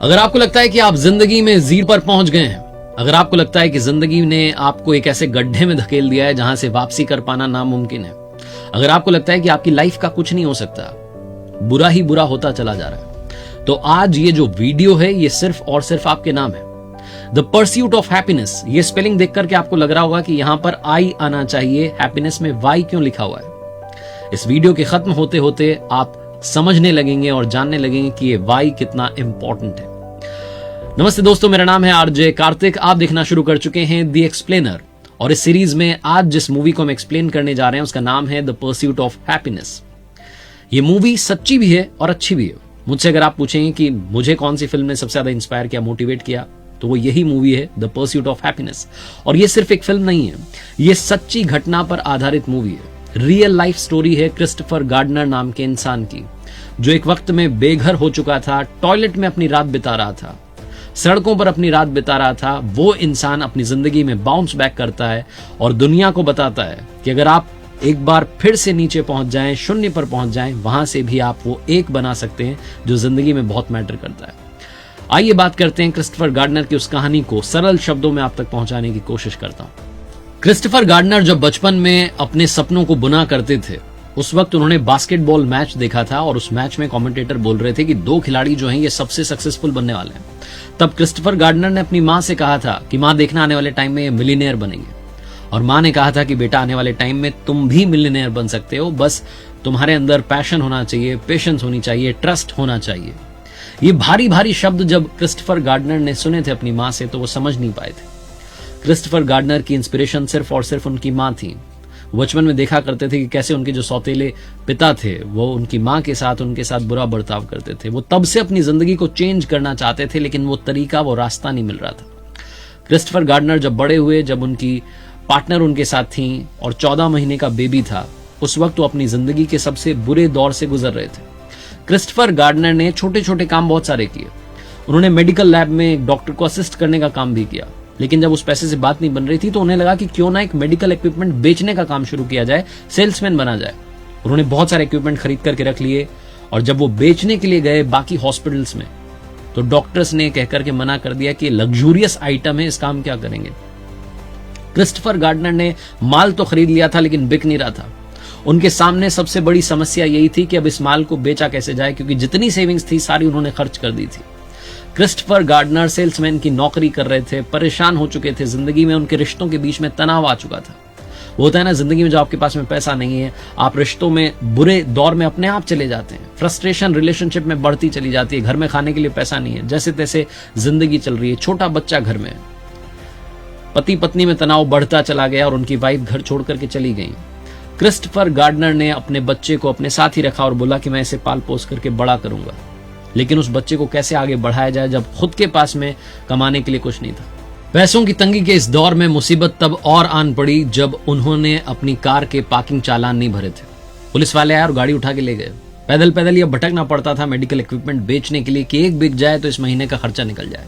अगर आपको लगता है कि आप जिंदगी में जीरो पर पहुंच गए हैं, अगर आपको लगता है कि जिंदगी ने आपको एक ऐसे गड्ढे में धकेल दिया है जहां से वापसी कर पाना नामुमकिन है, अगर आपको लगता है कि आपकी लाइफ का कुछ नहीं हो सकता, बुरा ही बुरा होता चला जा रहा है, तो आज ये जो वीडियो है ये सिर्फ और सिर्फ आपके नाम है। द परस्यूट ऑफ हैप्पीनेस, ये स्पेलिंग देख करके आपको लग रहा होगा कि यहां पर आई आना चाहिए, हैप्पीनेस में वाई क्यों लिखा हुआ है। इस वीडियो के खत्म होते होते आप समझने लगेंगे और जानने लगेंगे कि ये वाई कितना इंपॉर्टेंट है। नमस्ते दोस्तों, मेरा नाम है आरजे कार्तिक। आप देखना शुरू कर चुके हैं द एक्सप्लेनर, और इस सीरीज में आज जिस मूवी को हम एक्सप्लेन करने जा रहे हैं उसका नाम है द परस्यूट ऑफ हैप्पीनेस। ये मूवी सच्ची भी है और अच्छी भी है। मुझसे अगर आप पूछेंगे कि मुझे कौन सी फिल्म ने सबसे ज्यादा इंस्पायर किया, मोटिवेट किया, तो वो यही मूवी है द परस्यूट ऑफ हैप्पीनेस। और ये सिर्फ एक फिल्म नहीं है, ये सच्ची घटना पर आधारित मूवी है। रियल लाइफ स्टोरी है क्रिस्टोफर गार्डनर नाम के इंसान की, जो एक वक्त में बेघर हो चुका था, टॉयलेट में अपनी रात बिता रहा था, सड़कों पर अपनी रात बिता रहा था। वो इंसान अपनी जिंदगी में बाउंस बैक करता है और दुनिया को बताता है कि अगर आप एक बार फिर से नीचे पहुंच जाएं, शून्य पर पहुंच जाएं, वहां से भी आप वो एक बना सकते हैं जो जिंदगी में बहुत मैटर करता है। आइए बात करते हैं क्रिस्टोफर गार्डनर की उस कहानी को सरल शब्दों में आप तक पहुंचाने की कोशिश करता हूं। क्रिस्टोफर गार्डनर जब बचपन में अपने सपनों को बुना करते थे, उस वक्त उन्होंने बास्केटबॉल मैच देखा था और उस मैच में कमेंटेटर बोल रहे थे कि दो खिलाड़ी जो हैं ये सबसे सक्सेसफुल बनने वाले हैं। तब क्रिस्टोफर गार्डनर ने अपनी मां से कहा था कि मां देखना आने वाले टाइम में ये मिलियनेयर बनेंगे, और मां ने कहा था कि बेटा आने वाले टाइम में तुम भी मिलियनेयर बन सकते हो, बस तुम्हारे अंदर पैशन होना चाहिए, पेशेंस होनी चाहिए, ट्रस्ट होना चाहिए। ये भारी भारी शब्द जब क्रिस्टोफर गार्डनर ने सुने थे अपनी मां से तो वो समझ नहीं पाए थे। क्रिस्टोफर गार्डनर की इंस्पिरेशन सिर्फ और सिर्फ उनकी मां थी। बचपन में देखा करते थे कि कैसे उनके जो सौतेले पिता थे वो उनकी मां के साथ उनके साथ बुरा बर्ताव करते थे। वो तब से अपनी जिंदगी को चेंज करना चाहते थे, लेकिन वो तरीका, वो रास्ता नहीं मिल रहा था। क्रिस्टोफर गार्डनर जब बड़े हुए, जब उनकी पार्टनर उनके साथ थी और 14 महीने का बेबी था, उस वक्त वो अपनी जिंदगी के सबसे बुरे दौर से गुजर रहे थे। क्रिस्टोफर गार्डनर ने छोटे छोटे काम बहुत सारे किए। उन्होंने मेडिकल लैब में एक डॉक्टर को असिस्ट करने का काम भी किया, लेकिन जब उस पैसे से बात नहीं बन रही थी तो उन्हें लगा कि क्यों ना एक मेडिकल इक्विपमेंट बेचने का काम शुरू किया जाए, सेल्समैन बना जाए। उन्होंने बहुत सारे इक्विपमेंट खरीद करके रख लिए, और जब वो बेचने के लिए गए बाकी हॉस्पिटल्स में, तो डॉक्टर्स ने कहकर के मना कर दिया कि लग्जूरियस आइटम है, इस काम क्या करेंगे। क्रिस्टोफर गार्डनर ने माल तो खरीद लिया था लेकिन बिक नहीं रहा था। उनके सामने सबसे बड़ी समस्या यही थी कि अब इस माल को बेचा कैसे जाए, क्योंकि जितनी सेविंग्स थी सारी उन्होंने खर्च कर दी थी। क्रिस्टोफर गार्डनर सेल्समैन की नौकरी कर रहे थे, परेशान हो चुके थे, जिंदगी में उनके रिश्तों के बीच में तनाव आ चुका था। वो होता है ना, जिंदगी में जब आपके पास में पैसा नहीं है, आप रिश्तों में बुरे दौर में अपने आप चले जाते हैं, फ्रस्ट्रेशन रिलेशनशिप में बढ़ती चली जाती है, घर में खाने के लिए पैसा नहीं है, जैसे तैसे जिंदगी चल रही है, छोटा बच्चा घर में, पति पत्नी में तनाव बढ़ता चला गया और उनकी वाइफ घर छोड़ करके चली गई। क्रिस्टोफर गार्डनर ने अपने बच्चे को अपने साथ ही रखा और बोला कि मैं इसे पाल पोस करके बड़ा करूंगा, लेकिन उस बच्चे को कैसे आगे बढ़ाया जाए जब खुद के पास में कमाने के लिए कुछ नहीं था। पैसों की तंगी के इस दौर में मुसीबत तब और आन पड़ी जब उन्होंने अपनी कार के पार्किंग चालान नहीं भरे थे। पुलिस वाले आए और गाड़ी उठा के ले गए। पैदल पैदल ये भटकना पड़ता था मेडिकल इक्विपमेंट बेचने के लिए कि एक बिक जाए तो इस महीने का खर्चा निकल जाए।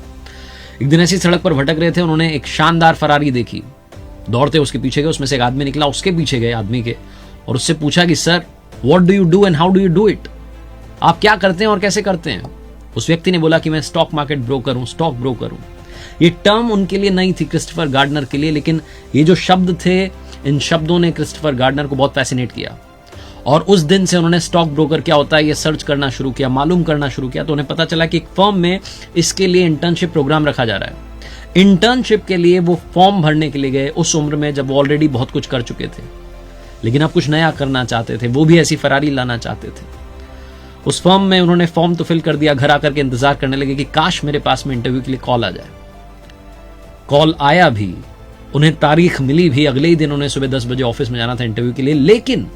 एक दिन ऐसी सड़क पर भटक रहे थे, उन्होंने एक शानदार फरारी देखी। दौड़ते उसके पीछे गए, उसमें से एक आदमी निकला, उसके पीछे गए आदमी के, और उससे पूछा कि sir, what do you do and how do you do it, आप क्या करते हैं और कैसे करते हैं। उस व्यक्ति ने बोला कि मैं स्टॉक मार्केट ब्रोकर हूं, स्टॉक ब्रोकर हूं। ये टर्म उनके लिए नहीं थी क्रिस्टोफर गार्डनर के लिए, लेकिन ये जो शब्द थे, इन शब्दों ने क्रिस्टोफर गार्डनर को बहुत फैसिनेट किया, और उस दिन से उन्होंने स्टॉक ब्रोकर क्या होता है ये सर्च करना शुरू किया, मालूम करना शुरू किया। तो उन्हें पता चला कि एक फर्म में इसके लिए इंटर्नशिप प्रोग्राम रखा जा रहा है। इंटर्नशिप के लिए वो फॉर्म भरने के लिए गए उस उम्र में जब वो ऑलरेडी बहुत कुछ कर चुके थे, लेकिन अब कुछ नया करना चाहते थे, वो भी ऐसी फरारी लाना चाहते थे। उस फर्म में उन्होंने फॉर्म तो फिल कर दिया, घर आकर के इंतजार करने लगे कि काश मेरे पास में इंटरव्यू के लिए कॉल आ जाए। कॉल आया भी, उन्हें तारीख मिली भी, अगले ही दिन उन्हें सुबह 10 बजे ऑफिस में जाना था इंटरव्यू के लिए। लेकिन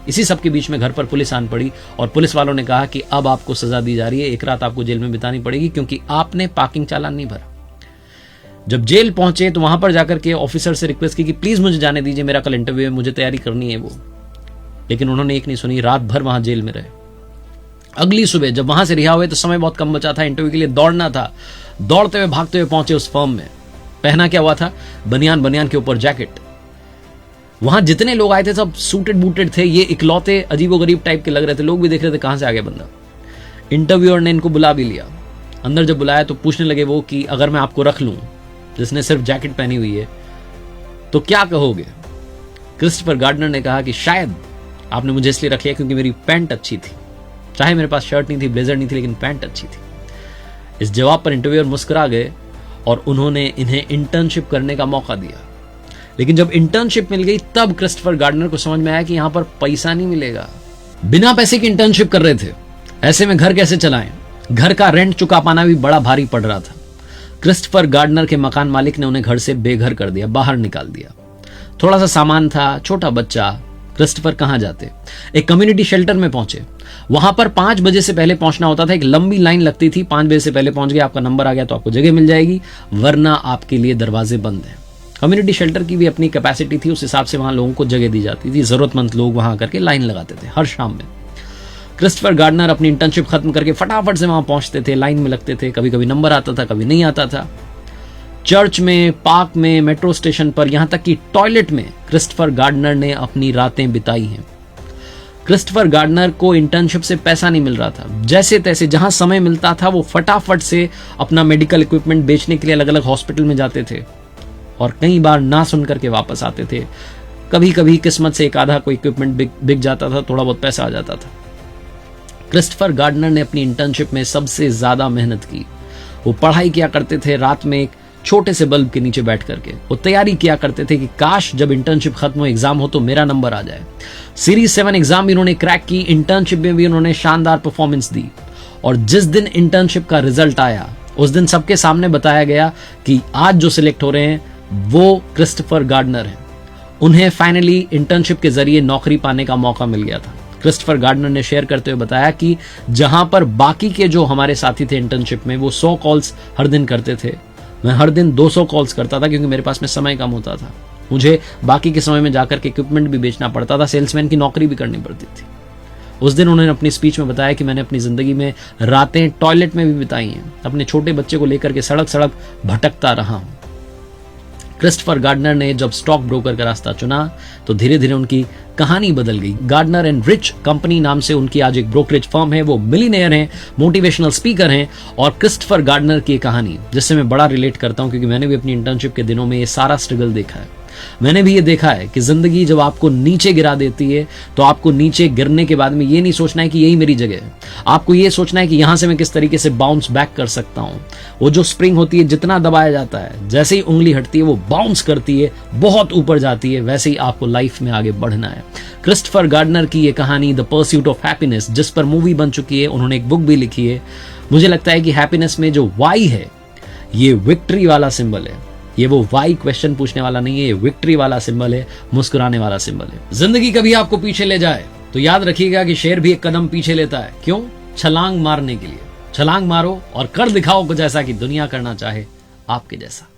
इसी सब के बीच में घर पर पुलिस आन पड़ी और पुलिस वालों ने कहा कि अब आपको सजा दी जा रही है, एक रात आपको जेल में बितानी पड़ेगी क्योंकि आपने पार्किंग चालान नहीं भरा। जब जेल पहुंचे तो वहां पर जाकर के ऑफिसर से रिक्वेस्ट की कि प्लीज मुझे जाने दीजिए, मेरा कल इंटरव्यू है, मुझे तैयारी करनी है वो। लेकिन उन्होंने एक नहीं सुनी, रात भर वहां जेल में रहे। अगली सुबह जब वहां से रिहा हुए तो समय बहुत कम बचा था, इंटरव्यू के लिए दौड़ना था। दौड़ते हुए भागते हुए पहुंचे उस फर्म में। पहना क्या हुआ था, बनियान के ऊपर जैकेट। वहां जितने लोग आए थे सब सूटेड बूटेड थे, ये इकलौते अजीबोगरीब टाइप के लग रहे थे। लोग भी देख रहे थे कहां से आ गया बंदा। इंटरव्यूअर ने इनको बुला भी लिया। अंदर जब बुलाया तो पूछने लगे वो कि अगर मैं आपको रख लूं, जिसने सिर्फ जैकेट पहनी हुई है, तो क्या कहोगे? क्रिस्टोफर गार्डनर ने कहा कि शायद आपने मुझे इसलिए रख लिया क्योंकि मेरी पैंट अच्छी थी। चाहे मेरे पास शर्ट नहीं थी, ब्लेजर नहीं थी, लेकिन पैंट अच्छी थी। इस जवाब पर इंटरव्यूअर मुस्कुरा गए और उन्होंने इन्हें इंटर्नशिप करने का मौका दिया। लेकिन जब इंटर्नशिप मिल गई तब क्रिस्टोफर गार्डनर को समझ में आया कि यहां पर पैसा नहीं मिलेगा। बिना पैसे की इंटर्नशिप कर रहे थे, ऐसे में घर कैसे चलाएं? घर का रेंट चुका पाना भी बड़ा भारी पड़ रहा था। क्रिस्टोफर गार्डनर के मकान मालिक ने उन्हें घर से बेघर कर दिया, बाहर निकाल दिया। थोड़ा सा सामान था, छोटा बच्चा, क्रिस्टोफर कहां जाते? एक कम्युनिटी शेल्टर में पहुंचे। वहां पर 5 बजे से पहले पहुंचना होता था, एक लंबी लाइन लगती थी। 5 बजे से पहले पहुंच गए, आपका नंबर आ गया तो आपको जगह मिल जाएगी, वरना आपके लिए दरवाजे बंद हैं। कम्युनिटी शेल्टर की भी अपनी कैपेसिटी थी, उस हिसाब से वहां लोगों को जगह दी जाती थी। जरूरतमंद लोग वहां करके लाइन लगाते थे हर शाम में। क्रिस्टोफर गार्डनर अपनी इंटर्नशिप खत्म करके फटाफट से वहां पहुंचते थे, लाइन में लगते थे। कभी कभी नंबर आता था, कभी नहीं आता था। चर्च में, पार्क में, मेट्रो स्टेशन पर, यहां तक कि टॉयलेट में क्रिस्टोफर गार्डनर ने अपनी रातें बिताई हैं। क्रिस्टोफर गार्डनर को इंटर्नशिप से पैसा नहीं मिल रहा था। जैसे तैसे जहां समय मिलता था वो फटाफट से अपना मेडिकल इक्विपमेंट बेचने के लिए अलग अलग हॉस्पिटल में जाते थे और कई बार ना सुन करके वापस आते थे। कभी कभी किस्मत से एक आधा कोई इक्विपमेंट बिक जाता था, थोड़ा बहुत पैसा आ जाता था। क्रिस्टोफर गार्डनर ने अपनी इंटर्नशिप में सबसे ज्यादा मेहनत की। वो पढ़ाई किया करते थे रात में एक छोटे से बल्ब के नीचे बैठ करके। वो तैयारी किया करते थे कि काश जब इंटर्नशिप खत्म हो, एग्जाम हो, तो मेरा नंबर आ जाए। सीरीज 7 एग्जाम भी उन्होंने क्रैक की, इंटर्नशिप में भी उन्होंने शानदार परफॉर्मेंस दी। और जिस दिन इंटर्नशिप का रिजल्ट आया उस दिन सबके सामने बताया गया कि आज जो सिलेक्ट हो रहे हैं वो क्रिस्टोफर गार्डनर हैं। उन्हें फाइनली इंटर्नशिप के जरिए नौकरी पाने का मौका मिल गया था। क्रिस्टोफर गार्डनर ने शेयर करते हुए बताया कि जहां पर बाकी के जो हमारे साथी थे इंटर्नशिप में वो 100 कॉल्स हर दिन करते थे, मैं हर दिन 200 कॉल्स करता था क्योंकि मेरे पास में समय कम होता था। मुझे बाकी के समय में जाकर के इक्विपमेंट भी बेचना पड़ता था, सेल्समैन की नौकरी भी करनी पड़ती थी। उस दिन उन्होंने अपनी स्पीच में बताया कि मैंने अपनी जिंदगी में रातें टॉयलेट में भी बिताई हैं, अपने छोटे बच्चे को लेकर के सड़क सड़क भटकता रहा हूं। क्रिस्टोफर गार्डनर ने जब स्टॉक ब्रोकर का रास्ता चुना तो धीरे धीरे उनकी कहानी बदल गई। गार्डनर एंड रिच कंपनी नाम से उनकी आज एक ब्रोकरेज फर्म है। वो मिलीनियर हैं, मोटिवेशनल स्पीकर हैं। और क्रिस्टोफर गार्डनर की कहानी जिससे मैं बड़ा रिलेट करता हूं क्योंकि मैंने भी अपनी इंटर्नशिप के दिनों में ये सारा स्ट्रगल देखा है। मैंने भी ये देखा है कि जिंदगी जब आपको नीचे गिरा देती है तो आपको नीचे गिरने के बाद में ये नहीं सोचना है कि यही मेरी जगह है। आपको ये सोचना है कि यहां से मैं किस तरीके से बाउंस बैक कर सकता हूं। वो जो स्प्रिंग होती है, जितना दबाया जाता है, जैसे ही उंगली हटती है वो बाउंस करती है, बहुत ऊपर जाती है। वैसे ही आपको लाइफ में आगे बढ़ना है। क्रिस्टोफर गार्डनर की ये कहानी द परस्यूट ऑफ हैप्पीनेस, जिस पर मूवी बन चुकी है, उन्होंने एक बुक भी लिखी है। मुझे लगता है कि हैप्पीनेस में जो वाई है ये विक्ट्री वाला सिंबल है। ये वो वाई क्वेश्चन पूछने वाला नहीं है, ये विक्ट्री वाला सिंबल है, मुस्कुराने वाला सिंबल है। जिंदगी कभी आपको पीछे ले जाए तो याद रखिएगा कि शेर भी एक कदम पीछे लेता है। क्यों? छलांग मारने के लिए। छलांग मारो और कर दिखाओ कुछ ऐसा कि दुनिया करना चाहे आपके जैसा।